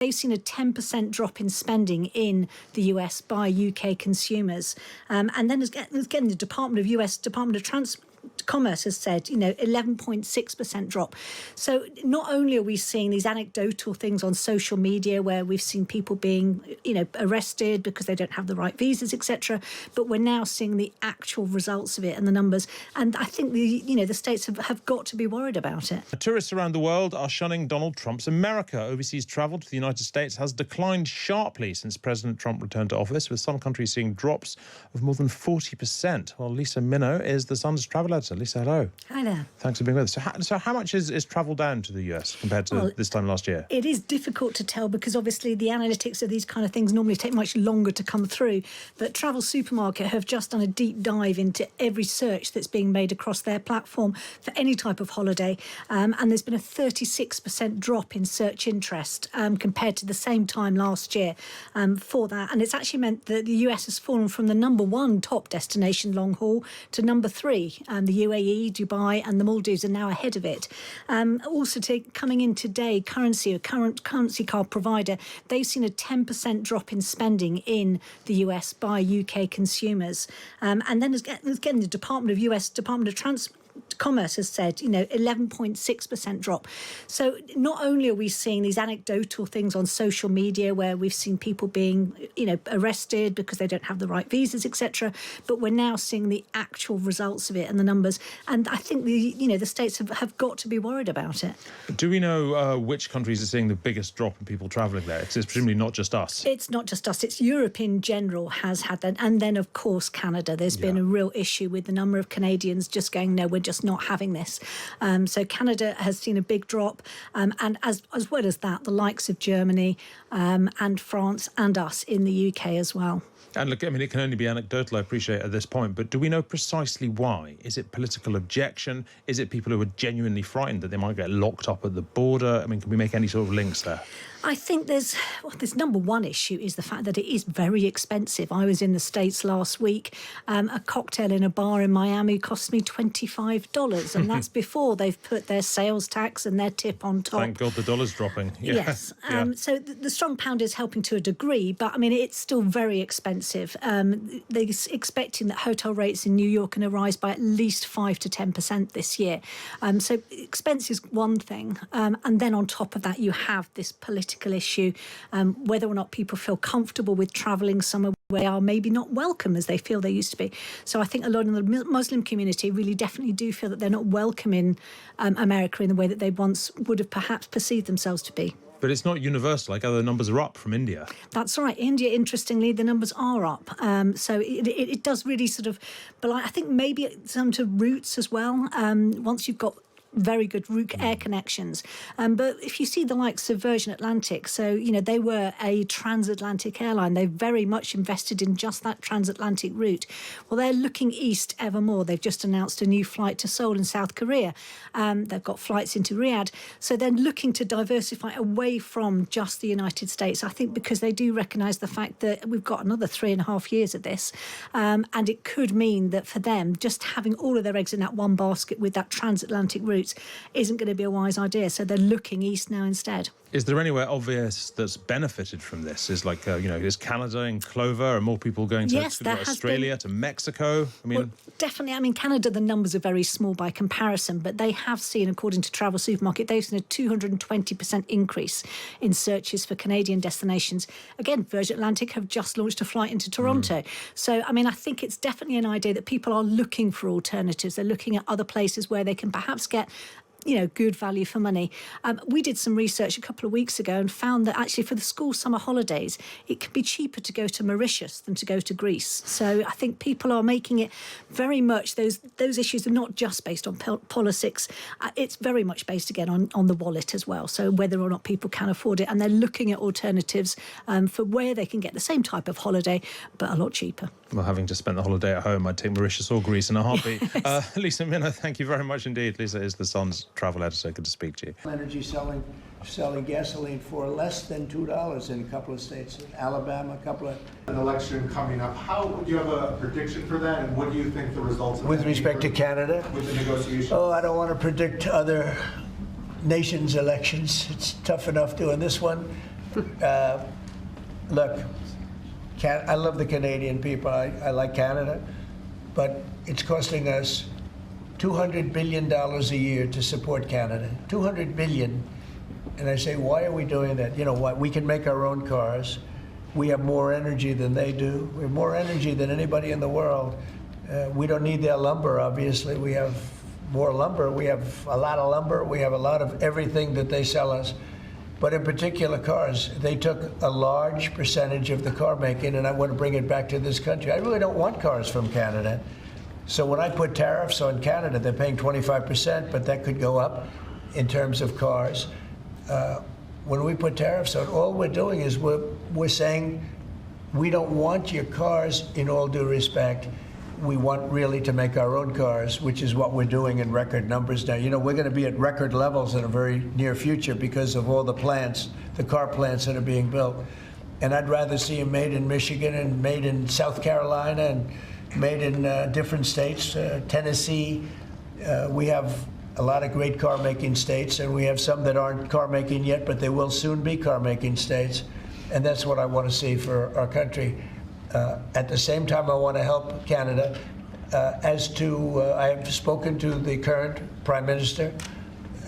They've seen a 10% drop in spending in the US by UK consumers. And then again, the US Department of Commerce has said, 11.6% drop. So not only are we seeing these anecdotal things on social media where we've seen people being, arrested because they don't have the right visas, etc., but we're now seeing the actual results of it and the numbers. And I think the states have got to be worried about it. Tourists around the world are shunning Donald Trump's America. Overseas travel to the United States has declined sharply since President Trump returned to office, with some countries seeing drops of more than 40%. Well, Lisa Minot is the Sun's travel editor. Lisa, hello. Hi there. Thanks for being with us. So how much is travel down to the US compared to this time last year? It is difficult to tell because obviously the analytics of these kind of things normally take much longer to come through. But Travel Supermarket have just done a deep dive into every search that's being made across their platform for any type of holiday. And there's been a 36% drop in search interest compared to the same time last year for that. And it's actually meant that the US has fallen from the #1 top destination long haul to #3. The UAE, Dubai and the Maldives are now ahead of it. Also, coming in today, a current currency card provider, they've seen a 10% drop in spending in the US by UK consumers. And then again, the US Department of Commerce has said, 11.6% drop. So not only are we seeing these anecdotal things on social media where we've seen people being, arrested because they don't have the right visas, etc., but we're now seeing the actual results of it and the numbers. And I think the states have got to be worried about it. Do we know which countries are seeing the biggest drop in people travelling there? It's presumably not just us. It's not just us. It's Europe in general has had that. And then, of course, Canada. There's been a real issue with the number of Canadians just going, no, we're just not having this. So Canada has seen a big drop. And as well as that, the likes of Germany and France and us in the UK as well. And look, I mean, it can only be anecdotal, I appreciate at this point, but do we know precisely why? Is it political objection? Is it people who are genuinely frightened that they might get locked up at the border? I mean, can we make any sort of links there? I think there's #1 issue is the fact that it is very expensive. I was in the States last week. A cocktail in a bar in Miami cost me $25, and that's before they've put their sales tax and their tip on top. Thank God the dollar's dropping. Yeah. Yes. So the strong pound is helping to a degree, but I mean, it's still very expensive. They're expecting that hotel rates in New York are going to rise by at least 5 to 10% this year. So expense is one thing. And then on top of that, you have this political issue, whether or not people feel comfortable with travelling somewhere where they are maybe not welcome as they feel they used to be. So I think a lot of the Muslim community really definitely do feel that they're not welcome in America in the way that they once would have perhaps perceived themselves to be. But it's not universal. Like, other numbers are up from India. That's right. India, interestingly, the numbers are up. So it does really sort of, but I think maybe it's down to routes as well. Once you've got very good route air connections. But if you see the likes of Virgin Atlantic, so, they were a transatlantic airline. They very much invested in just that transatlantic route. Well, they're looking east ever more. They've just announced a new flight to Seoul in South Korea. They've got flights into Riyadh. So they're looking to diversify away from just the United States, I think, because they do recognise the fact that we've got another 3.5 years of this. And it could mean that for them, just having all of their eggs in that one basket with that transatlantic route isn't going to be a wise idea. So they're looking east now instead. Is there anywhere obvious that's benefited from this? Is is Canada in clover? Are more people going to Australia, to Mexico? I mean, well, definitely. I mean, Canada, the numbers are very small by comparison, but they have seen, according to Travel Supermarket, they've seen a 220% increase in searches for Canadian destinations. Again, Virgin Atlantic have just launched a flight into Toronto. So, I mean, I think it's definitely an idea that people are looking for alternatives. They're looking at other places where they can perhaps get good value for money. We did some research a couple of weeks ago and found that actually for the school summer holidays, it can be cheaper to go to Mauritius than to go to Greece. So I think people are making it very much, those issues are not just based on politics. It's very much based, again, on the wallet as well. So whether or not people can afford it. And they're looking at alternatives for where they can get the same type of holiday, but a lot cheaper. Well, having just spent the holiday at home, I'd take Mauritius or Greece in a heartbeat. Yes. Lisa Minot, thank you very much indeed. Lisa is the Sun's travel editor. Good to speak to you. Energy selling gasoline for less than $2 in a couple of states. Alabama, a couple of... An election coming up. How do you have a prediction for that, and what do you think the results of with respect to Canada? With the negotiations? Oh, I don't want to predict other nations' elections. It's tough enough doing this one. Look, I love the Canadian people. I like Canada, but it's costing us $200 billion a year to support Canada. $200 billion. And I say, why are we doing that? You know what? We can make our own cars. We have more energy than they do. We have more energy than anybody in the world. We don't need their lumber, obviously. We have more lumber. We have a lot of lumber. We have a lot of everything that they sell us. But in particular cars, they took a large percentage of the car making, and I want to bring it back to this country. I really don't want cars from Canada. So when I put tariffs on Canada, they're paying 25%, but that could go up in terms of cars. When we put tariffs on, all we're doing is we're saying we don't want your cars in all due respect. We want really to make our own cars, which is what we're doing in record numbers now. You know, we're going to be at record levels in a very near future because of all the plants, the car plants that are being built. And I'd rather see them made in Michigan and made in South Carolina and made in different states, Tennessee. We have a lot of great car-making states, and we have some that aren't car-making yet, but they will soon be car-making states. And that's what I want to see for our country. At the same time, I want to help Canada. I have spoken to the current Prime Minister.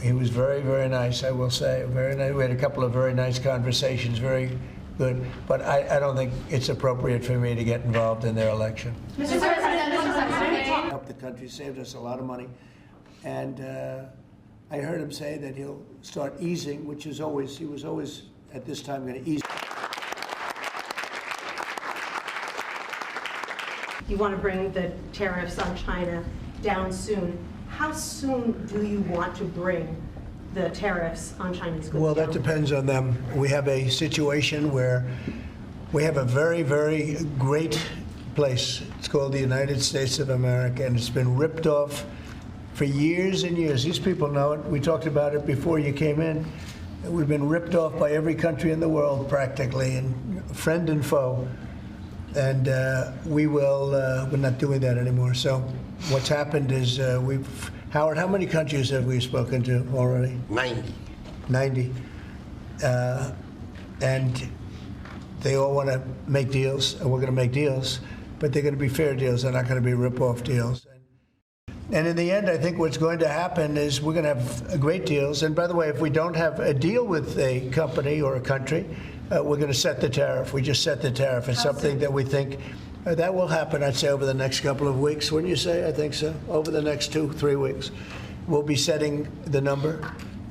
He was very, very nice, I will say. Very nice. We had a couple of very nice conversations, very good. But I don't think it's appropriate for me to get involved in their election. Mr. President, Helped the country, saved us a lot of money. And I heard him say that he'll start easing, which is always, he was always at this time going to ease. you want to bring the tariffs on China down soon. How soon do you want to bring the tariffs on Chinese goods Well, down? that depends on them. We have a situation where we have a very, very great place. It's called the United States of America, and it's been ripped off for years and years. These people know it. We talked about it before you came in. We've been ripped off by every country in the world, practically, and friend and foe. And we're not doing that anymore. So what's happened is Howard, how many countries have we spoken to already? 90. 90. And they all want to make deals, and we're going to make deals, but they're going to be fair deals. They're not going to be rip-off deals. And in the end, I think what's going to happen is we're going to have great deals. And by the way, if we don't have a deal with a company or a country, we're going to set the tariff. We just set the tariff. It's something that we think that will happen, I'd say, over the next couple of weeks. Wouldn't you say? I think so. Over the next 2-3 weeks. We'll be setting the number.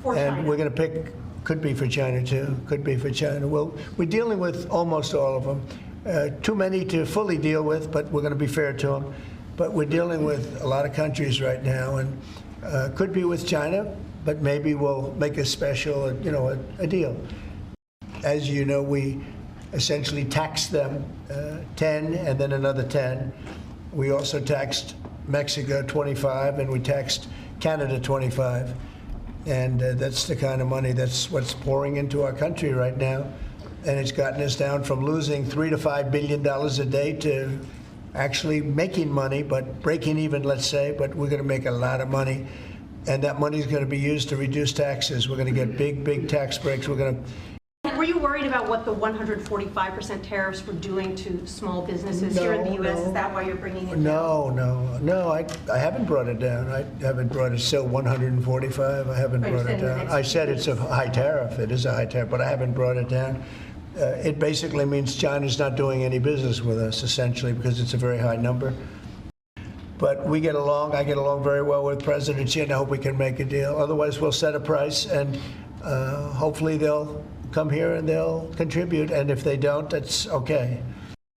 For and China. We're going to pick, could be for China too, could be for China. Well, we're dealing with almost all of them. Too many to fully deal with, but we're going to be fair to them. But we're dealing with a lot of countries right now, and could be with China, but maybe we'll make a special, a deal. As you know, we essentially taxed them 10 and then another 10. We also taxed Mexico 25, and we taxed Canada 25. And that's the kind of money that's what's pouring into our country right now. And it's gotten us down from losing $3 to $5 billion a day to actually making money, but breaking even, let's say, but we're going to make a lot of money. And that money is going to be used to reduce taxes. We're going to get big, big tax breaks. Were you worried about what the 145% tariffs were doing to small businesses here in the U.S.? No. Is that why you're bringing it down? No, I haven't brought it down. I haven't brought it, still 145. I haven't brought it down. I said it's a high tariff. It is a high tariff, but I haven't brought it down. It basically means China's not doing any business with us, essentially, because it's a very high number. But we get along. I get along very well with President Xi, and I hope we can make a deal. Otherwise, we'll set a price, and hopefully they'll come here and they'll contribute. And if they don't, that's okay.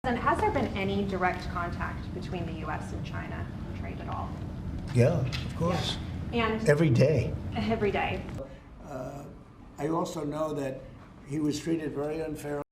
And has there been any direct contact between the U.S. and China on trade at all? Yeah, of course. And Every day. every day. I also know that he was treated very unfairly.